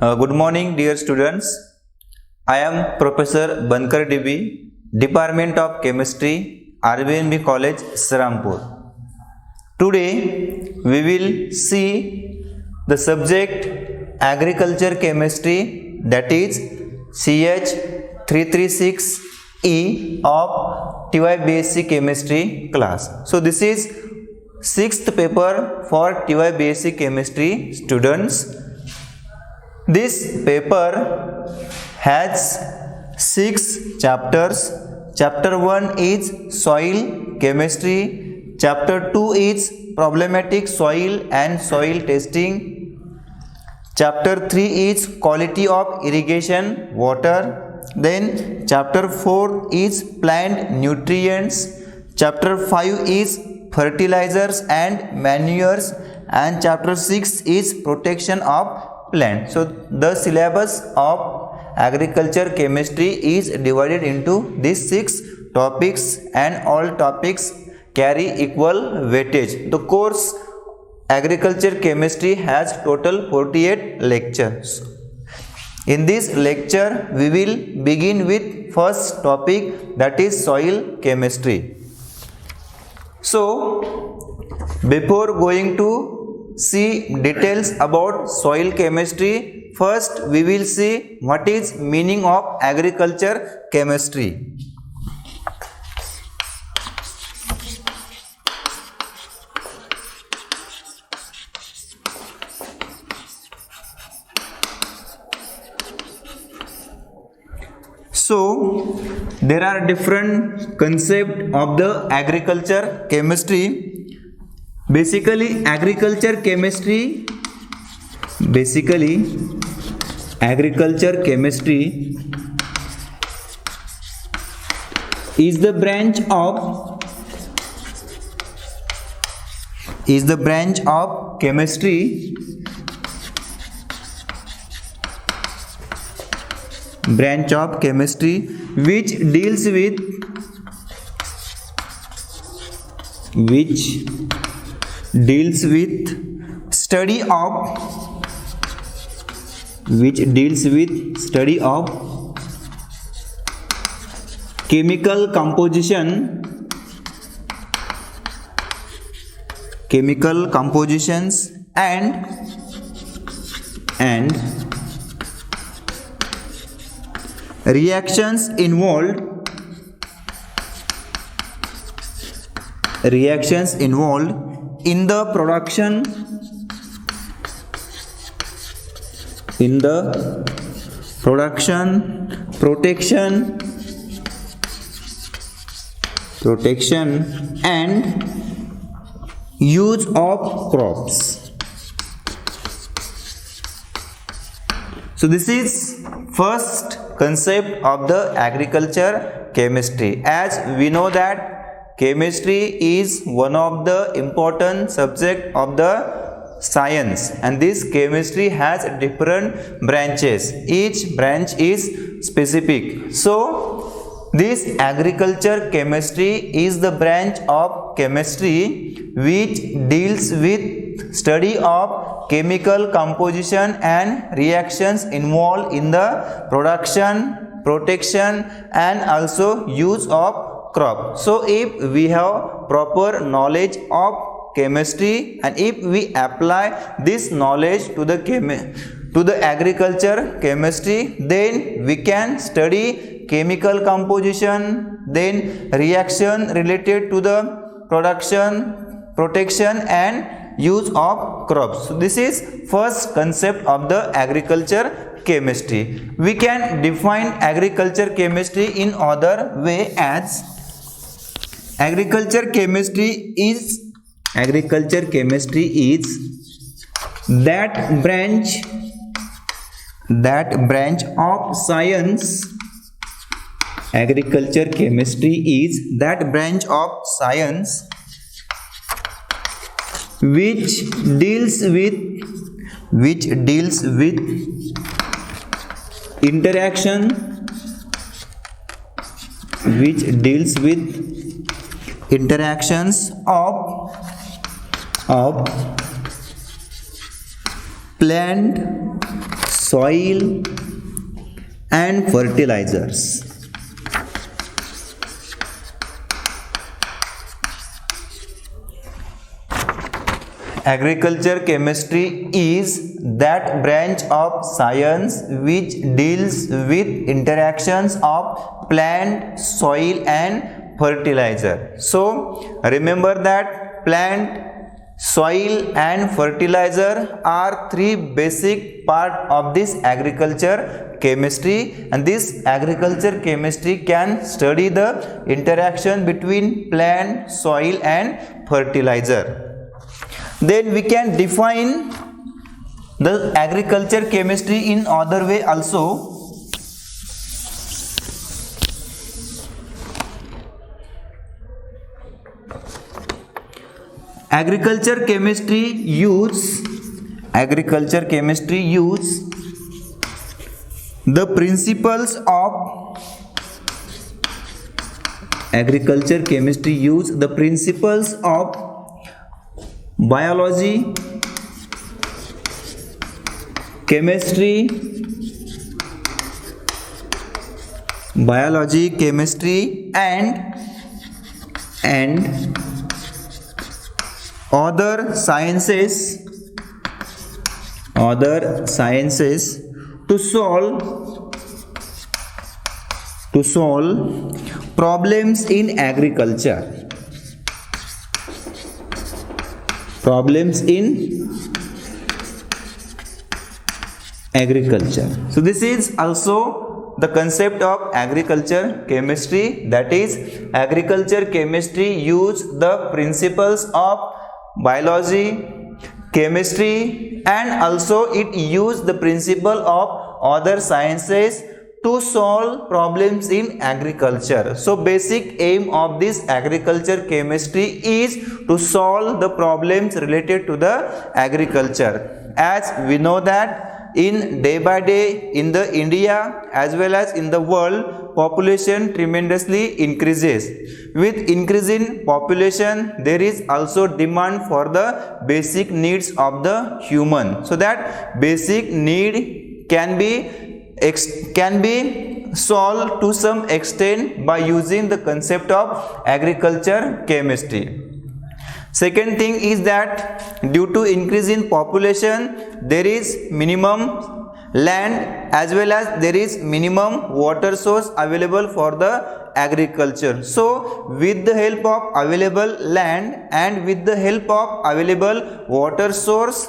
Good morning, dear students. I am Professor Bankar DB, Department of Chemistry, RBNB College, Serampur. Today we will see the subject Agriculture Chemistry, that is CH 336E of TY BSc Chemistry class. So this is sixth paper for TY BSc Chemistry students. This paper has 6 chapters. Chapter 1 is soil chemistry. Chapter 2 is problematic soil and soil testing. Chapter 3 is quality of irrigation water. Then chapter 4 is plant nutrients. Chapter 5 is fertilizers and manures, and chapter 6 is protection of plant. So the syllabus of agriculture chemistry is divided into these 6 topics, and all topics carry equal weightage. The course agriculture chemistry has total 48 lectures. In this lecture we will begin with first topic, that is soil chemistry. So before going to see details about soil chemistry, first we will see what is meaning of agriculture chemistry. So there are different concepts of the agriculture chemistry. Basically agriculture chemistry is the branch of chemistry which deals with study of chemical compositions and reactions involved in the production protection and use of crops. So this is first concept of the agriculture chemistry. As we know that chemistry is one of the important subject of the science, and this chemistry has different branches. Each branch is specific. So this agriculture chemistry is the branch of chemistry which deals with study of chemical composition and reactions involved in the production, protection and also use of crop. So if we have proper knowledge of chemistry, and if we apply this knowledge to the agriculture chemistry, then we can study chemical composition, then reaction related to the production, protection and use of crops. So this is first concept of the agriculture chemistry. We can define agriculture chemistry in other way as agriculture chemistry is that branch of science. Agriculture chemistry is that branch of science which deals with interactions of plant, soil and fertilizers. Agriculture chemistry is that branch of science which deals with interactions of plant, soil and fertilizer. So remember that plant, soil and fertilizer are three basic part of this agriculture chemistry, and this agriculture chemistry can study the interaction between plant, soil and fertilizer. Then we can define the agriculture chemistry in other way also. Agriculture chemistry use the principles of biology, chemistry and other sciences to solve problems in agriculture. So this is also the concept of agriculture chemistry, that is agriculture chemistry use the principles of biology, chemistry and also it use the principle of other sciences to solve problems in agriculture. So basic aim of this agriculture chemistry is to solve the problems related to the agriculture. As we know that in day by day in the India as well as in the world, population tremendously increases. With increasing population there is also demand for the basic needs of the human. So that basic need can be solved to some extent by using the concept of agriculture chemistry. Second thing is that due to increase in population there is minimum land as well as there is minimum water source available for the agriculture. So with the help of available land and with the help of available water source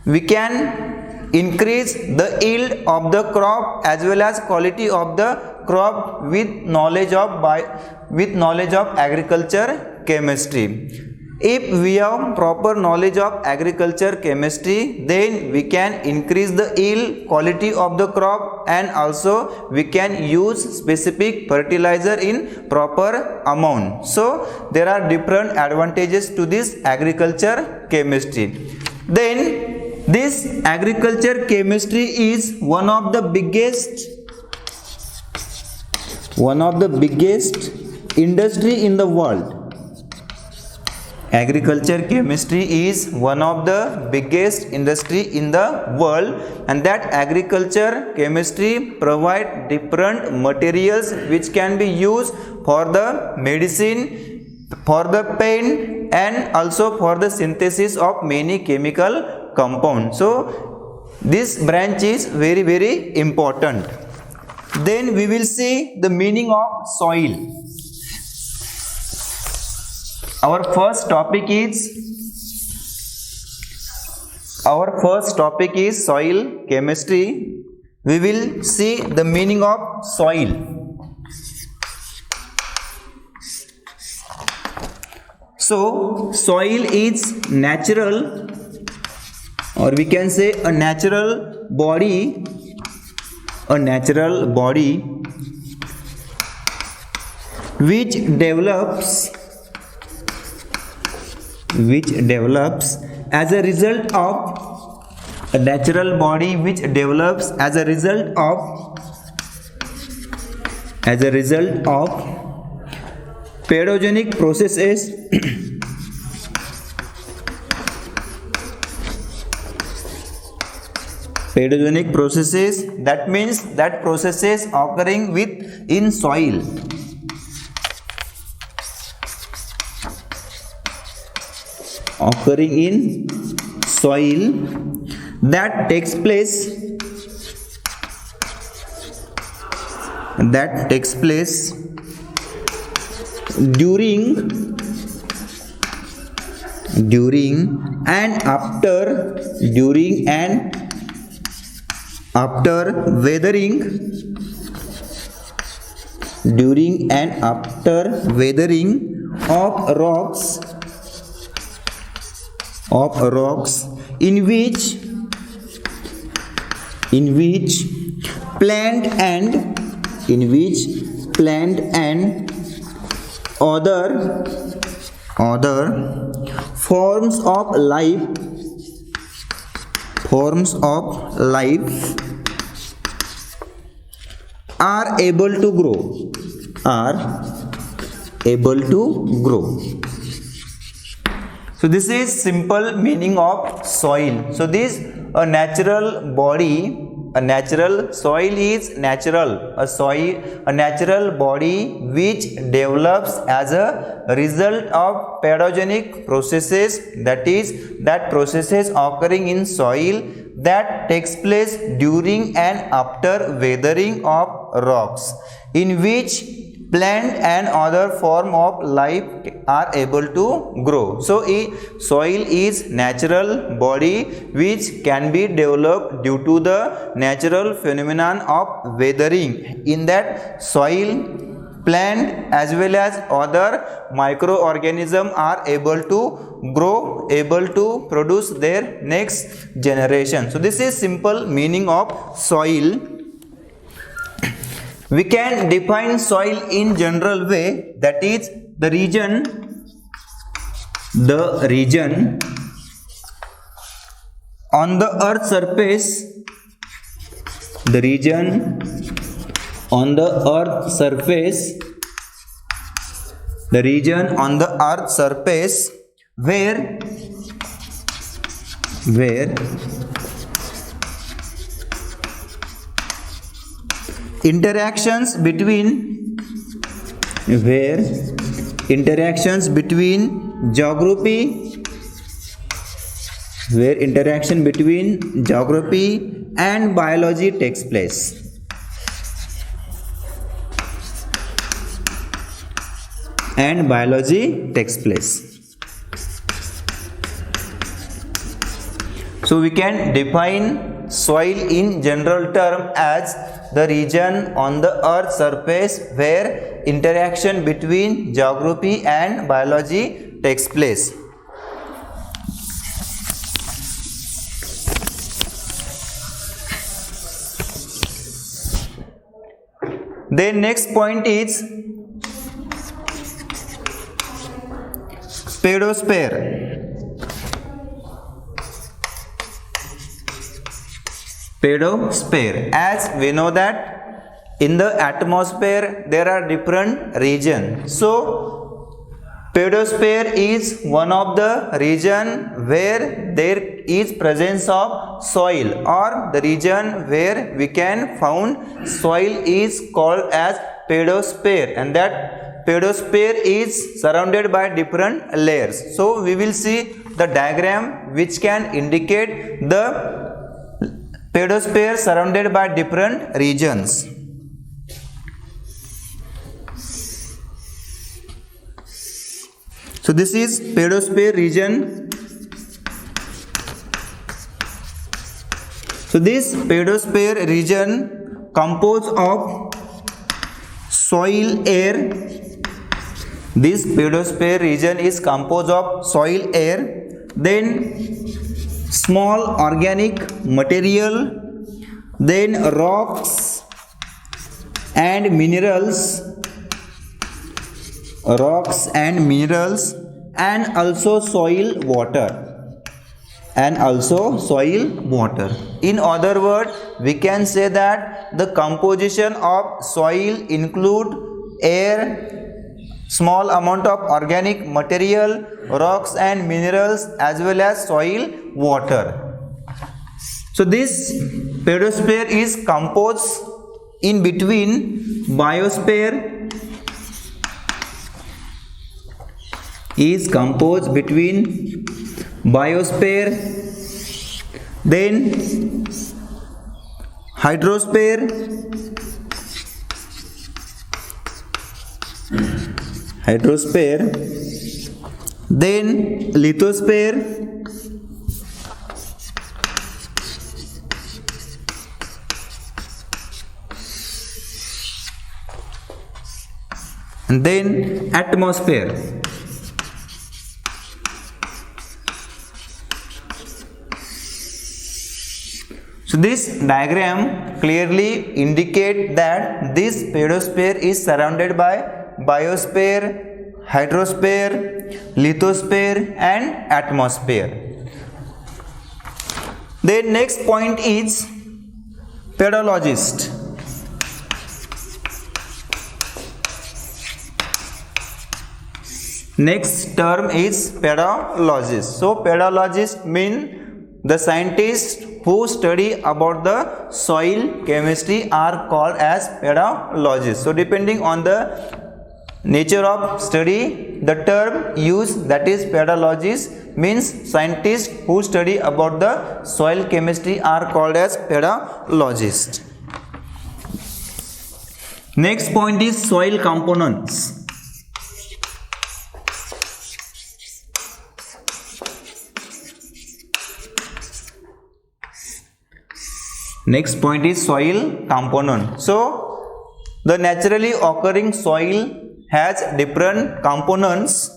we can increase the yield of the crop as well as quality of the crop with knowledge of agriculture chemistry. If we have proper knowledge of agriculture chemistry, then we can increase the yield, quality of the crop and also we can use specific fertilizer in proper amount. So there are different advantages to this agriculture chemistry. Then this agriculture chemistry is one of the biggest industry in the world. Agriculture chemistry is one of the biggest industry in the world, and that agriculture chemistry provide different materials which can be used for the medicine, for the paint and also for the synthesis of many chemical compounds. So this branch is very, very important. Then we will see the meaning of soil. Our first topic is soil chemistry. We will see the meaning of soil. So soil is natural, or we can say a natural body which develops as a result of pathogenic processes Pedogenic processes, that means that processes occurring in soil. Occurring in soil that takes place during and after weathering of rocks in which plant and other forms of life are able to grow. So this is simple meaning of soil. So this a natural body, a natural soil is natural. A natural body which develops as a result of pedogenic processes, that is, that processes occurring in soil that takes place during and after weathering of rocks, in which plant and other form of life are able to grow. So soil is natural body which can be developed due to the natural phenomenon of weathering. In that soil, plant as well as other microorganisms are able to grow, able to produce their next generation. So this is simple meaning of soil. We can define soil in general way, that is the region on the earth surface, where interactions between geography and biology takes place. So we can define soil in general term as the region on the earth surface where interaction between geography and biology takes place. Then next point is pedosphere. As we know that in the atmosphere there are different regions. So pedosphere is one of the region where there is presence of soil, or the region where we can found soil is called as pedosphere, and that pedosphere is surrounded by different layers. So we will see the diagram which can indicate the pedosphere surrounded by different regions. So this is pedosphere region. So this pedosphere region composed of soil, air. This pedosphere region is composed of soil, air, then small organic material, then rocks and minerals, and also soil water. In other words, we can say that the composition of soil include air, small amount of organic material, rocks and minerals, as well as soil water. So this pedosphere is composed in between biosphere, then hydrosphere, then lithosphere, and then atmosphere. So this diagram clearly indicates that this pedosphere is surrounded by biosphere, hydrosphere, lithosphere and atmosphere. The next point is pedologist. Next term is pedologist. So pedologist means the scientists who study about the soil chemistry are called as pedologists. So depending on the nature of study, the term used, that is pedologist, means scientists who study about the soil chemistry are called as pedologist. Next point is soil components. Next point is soil component. So the naturally occurring soil has different components.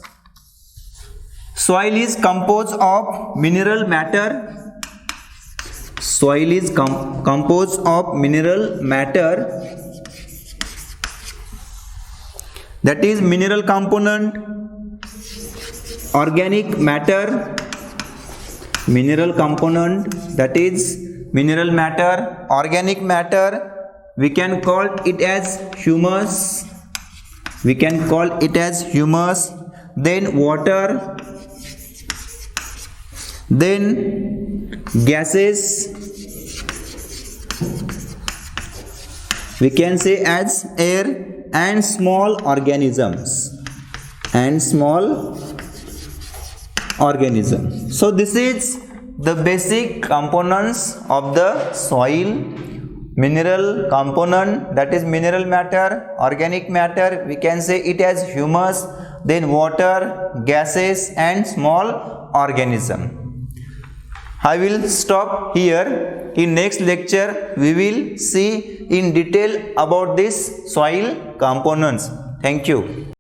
Soil is composed of mineral matter. That is mineral component, organic matter, organic matter, we can call it as humus, then water, then gases, we can say as air, and small organisms. So this is the basic components of the soil. Mineral component, that is mineral matter, organic matter, we can say it as humus, then water, gases and small organism. I will stop here. In next lecture we will see in detail about this soil components. Thank you.